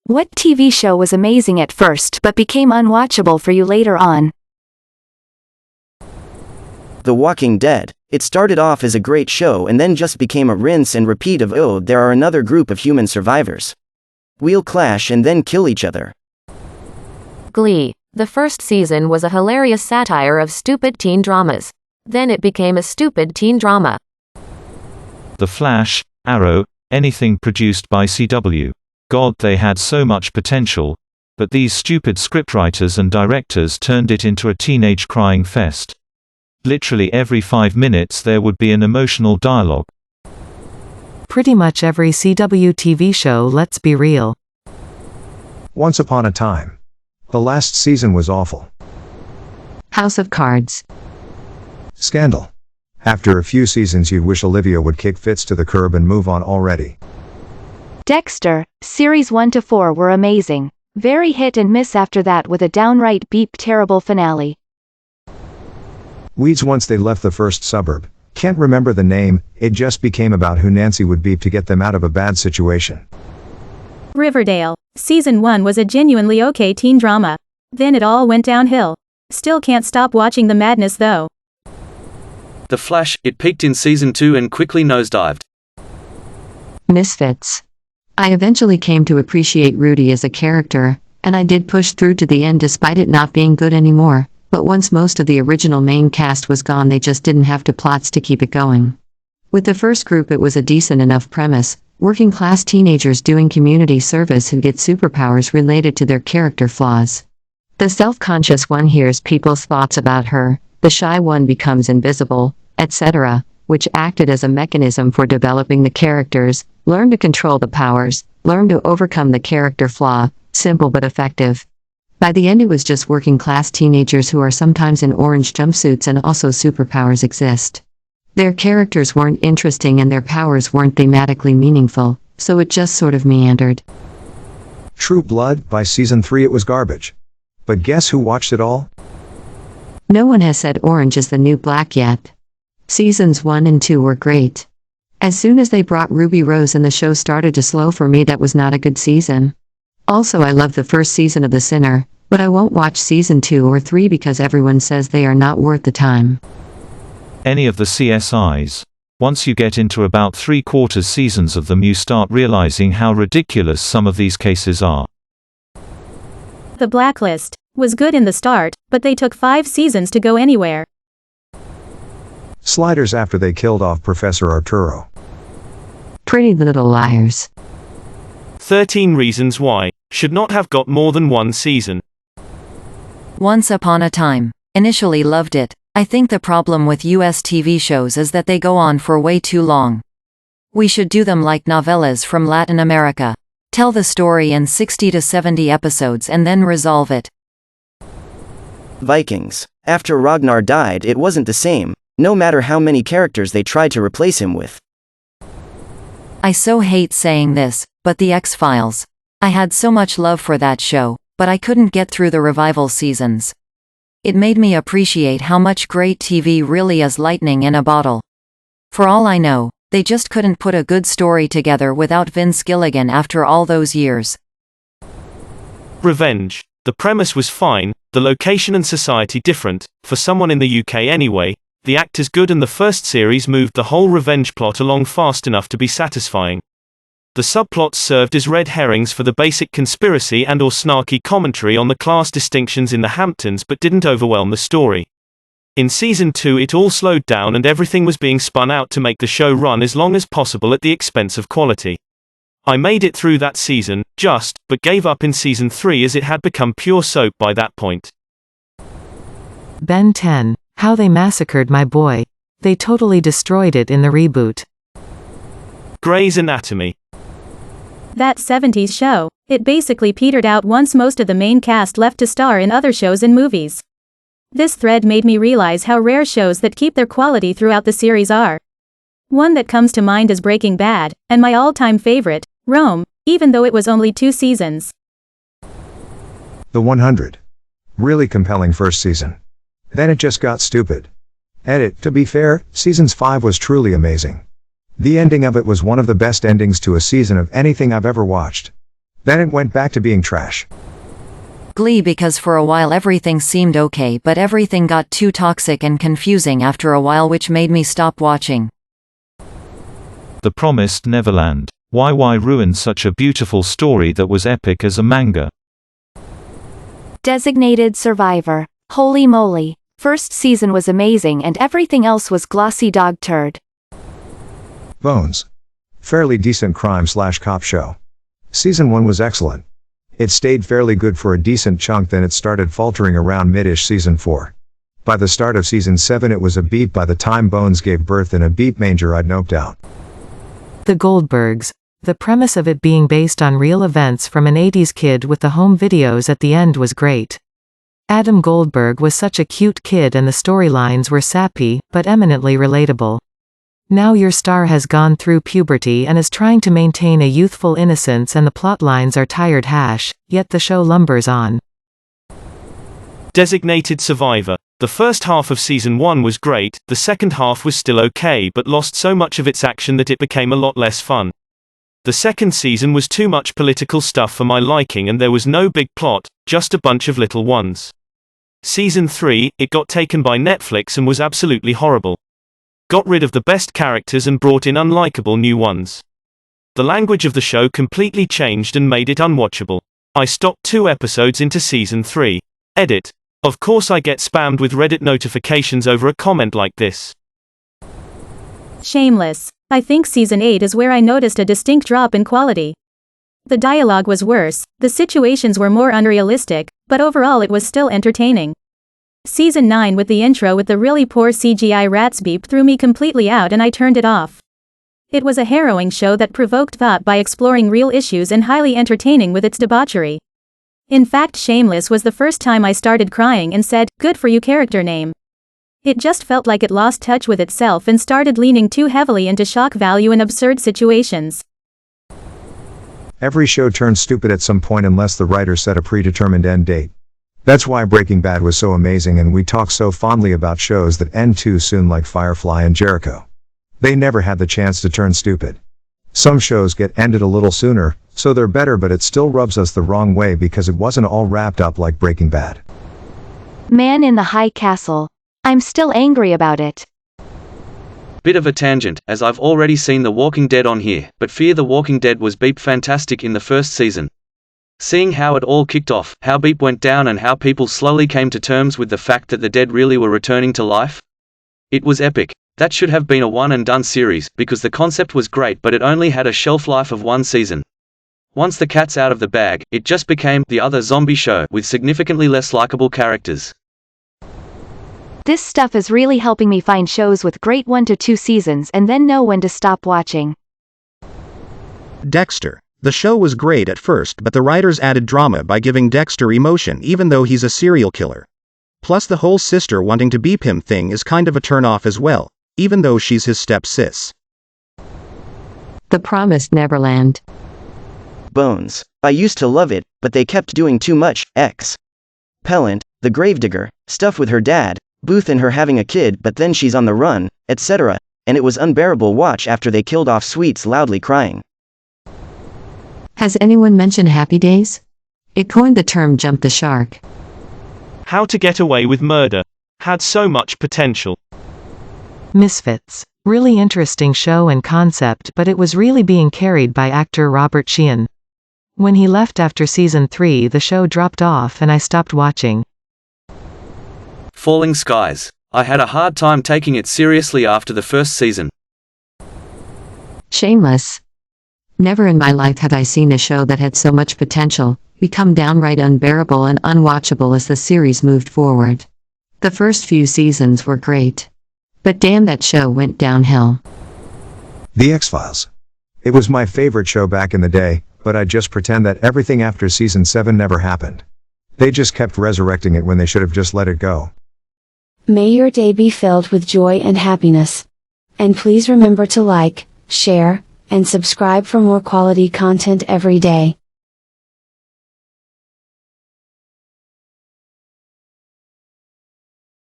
What TV show was amazing at first but became unwatchable for you later on? The Walking Dead. It started off as a great show and then just became a rinse and repeat of "oh, there are another group of human survivors. We'll clash and then kill each other." Glee. The first season was a hilarious satire of stupid teen dramas. Then it became a stupid teen drama. The Flash, Arrow, anything produced by CW. God, they had so much potential, but these stupid scriptwriters and directors turned it into a teenage crying fest. Literally every 5 minutes there would be an emotional dialogue. Pretty much every CW TV show, let's be real. Once Upon a Time. The last season was awful. House of Cards. Scandal. After a few seasons you'd wish Olivia would kick Fitz to the curb and move on already. Dexter, series 1 to 4 were amazing. Very hit and miss after that with a downright beep terrible finale. Weeds. Once they left the first suburb, can't remember the name, it just became about who Nancy would beep to get them out of a bad situation. Riverdale. Season 1 was a genuinely okay teen drama. Then it all went downhill. Still can't stop watching the madness though. The Flash. It peaked in season 2 and quickly nosedived. Misfits. I eventually came to appreciate Rudy as a character, and I did push through to the end despite it not being good anymore, but once most of the original main cast was gone they just didn't have plots to keep it going. With the first group it was a decent enough premise, working class teenagers doing community service who get superpowers related to their character flaws. The self-conscious one hears people's thoughts about her, the shy one becomes invisible, etc., which acted as a mechanism for developing the characters, learn to control the powers, learn to overcome the character flaw, simple but effective. By the end it was just working class teenagers who are sometimes in orange jumpsuits and also superpowers exist. Their characters weren't interesting and their powers weren't thematically meaningful, so it just sort of meandered. True Blood. By season 3 it was garbage. But guess who watched it all? No one has said orange is the new black yet. Seasons 1 and 2 were great. As soon as they brought Ruby Rose and the show started to slow for me, that was not a good season. Also I love the first season of The Sinner, but I won't watch season 2 or 3 because everyone says they are not worth the time. Any of the CSIs. Once you get into about 3/4 seasons of them you start realizing how ridiculous some of these cases are. The Blacklist was good in the start, but they took 5 seasons to go anywhere. Sliders. After they killed off Professor Arturo. Pretty Little Liars. 13 Reasons Why should not have got more than 1 season. Once Upon a Time. Initially loved it. I think the problem with US TV shows is that they go on for way too long. We should do them like novellas from Latin America. Tell the story in 60 to 70 episodes and then resolve it. Vikings. After Ragnar died it wasn't the same, no matter how many characters they tried to replace him with. I so hate saying this, but the X-Files. I had so much love for that show, but I couldn't get through the revival seasons. It made me appreciate how much great TV really is lightning in a bottle. For all I know, they just couldn't put a good story together without Vince Gilligan after all those years. Revenge. The premise was fine, the location and society different, for someone in the UK anyway, the actors good and the first series moved the whole revenge plot along fast enough to be satisfying. The subplots served as red herrings for the basic conspiracy and or snarky commentary on the class distinctions in the Hamptons but didn't overwhelm the story. In season 2 it all slowed down and everything was being spun out to make the show run as long as possible at the expense of quality. I made it through that season, but gave up in season 3 as it had become pure soap by that point. Ben 10. How they massacred my boy. They totally destroyed it in the reboot. Grey's Anatomy. That 70s show, it basically petered out once most of the main cast left to star in other shows and movies. This thread made me realize how rare shows that keep their quality throughout the series are. One that comes to mind is Breaking Bad, and my all-time favorite, Rome, even though it was only 2 seasons. The 100. Really compelling first season. Then it just got stupid. Edit. To be fair, seasons 5 was truly amazing. The ending of it was one of the best endings to a season of anything I've ever watched. Then it went back to being trash. Glee because for a while everything seemed okay but everything got too toxic and confusing after a while which made me stop watching. The Promised Neverland. Why ruin such a beautiful story that was epic as a manga? Designated Survivor. Holy moly. First season was amazing and everything else was glossy dog turd. Bones. Fairly decent crime/cop show. Season 1 was excellent. It stayed fairly good for a decent chunk, then it started faltering around mid-ish season 4. By the start of season 7 it was a beep. By the time Bones gave birth in a beep manger I'd noped out. The Goldbergs. The premise of it being based on real events from an 80s kid with the home videos at the end was great. Adam Goldberg was such a cute kid and the storylines were sappy, but eminently relatable. Now your star has gone through puberty and is trying to maintain a youthful innocence and the plot lines are tired hash, yet the show lumbers on. Designated Survivor. The first half of season 1 was great, the second half was still okay but lost so much of its action that it became a lot less fun. The second season was too much political stuff for my liking and there was no big plot, just a bunch of little ones. Season 3, it got taken by Netflix and was absolutely horrible. Got rid of the best characters and brought in unlikable new ones. The language of the show completely changed and made it unwatchable. I stopped 2 episodes into season 3. Edit. Of course I get spammed with Reddit notifications over a comment like this. Shameless. I think season 8 is where I noticed a distinct drop in quality. The dialogue was worse, the situations were more unrealistic, but overall it was still entertaining. Season 9 with the intro with the really poor CGI rats beep threw me completely out and I turned it off. It was a harrowing show that provoked thought by exploring real issues and highly entertaining with its debauchery. In fact, Shameless was the first time I started crying and said, "Good for you character name." It just felt like it lost touch with itself and started leaning too heavily into shock value and absurd situations. Every show turned stupid at some point unless the writer set a predetermined end date. That's why Breaking Bad was so amazing and we talk so fondly about shows that end too soon like Firefly and Jericho. They never had the chance to turn stupid. Some shows get ended a little sooner, so they're better, but it still rubs us the wrong way because it wasn't all wrapped up like Breaking Bad. Man in the High Castle. I'm still angry about it. Bit of a tangent, as I've already seen The Walking Dead on here, but Fear the Walking Dead was beep fantastic in the first season. Seeing how it all kicked off, how beep went down and how people slowly came to terms with the fact that the dead really were returning to life. It was epic. That should have been a one and done series, because the concept was great but it only had a shelf life of 1 season. Once the cat's out of the bag, it just became the other zombie show with significantly less likable characters. This stuff is really helping me find shows with great 1 to 2 seasons and then know when to stop watching. Dexter. The show was great at first, but the writers added drama by giving Dexter emotion even though he's a serial killer. Plus the whole sister wanting to beep him thing is kind of a turn-off as well, even though she's his step-sis. The Promised Neverland. Bones. I used to love it, but they kept doing too much, Pellant, the gravedigger, stuff with her dad, Booth and her having a kid but then she's on the run, etc., and it was unbearable watch after they killed off Sweets loudly crying. Has anyone mentioned Happy Days? It coined the term jump the shark. How to Get Away with Murder. Had so much potential. Misfits. Really interesting show and concept, but it was really being carried by actor Robert Sheehan. When he left after season 3 the show dropped off and I stopped watching. Falling Skies. I had a hard time taking it seriously after the first season. Shameless. Never in my life have I seen a show that had so much potential become downright unbearable and unwatchable as the series moved forward. The first few seasons were great. But damn, that show went downhill. The X-Files. It was my favorite show back in the day, but I just pretend that everything after season 7 never happened. They just kept resurrecting it when they should have just let it go. May your day be filled with joy and happiness. And please remember to like, share, and subscribe for more quality content every day.